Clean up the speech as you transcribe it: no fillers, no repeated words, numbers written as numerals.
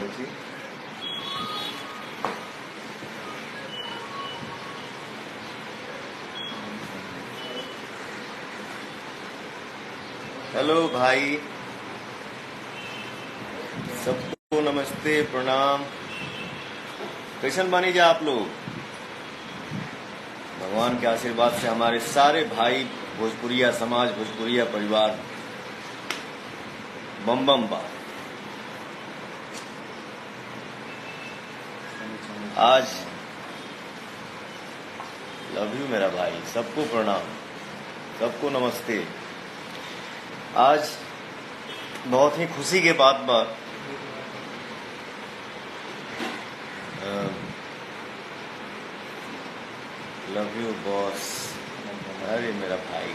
जी। हेलो भाई, सबको नमस्ते प्रणाम। कैसन बानी जा आप लोग? भगवान के आशीर्वाद से हमारे सारे भाई भोजपुरिया समाज, भोजपुरिया परिवार बम बम बा। आज लव यू मेरा भाई, सबको प्रणाम, सबको नमस्ते। आज बहुत ही खुशी के बात बा। Love you boss. अरे मेरा भाई,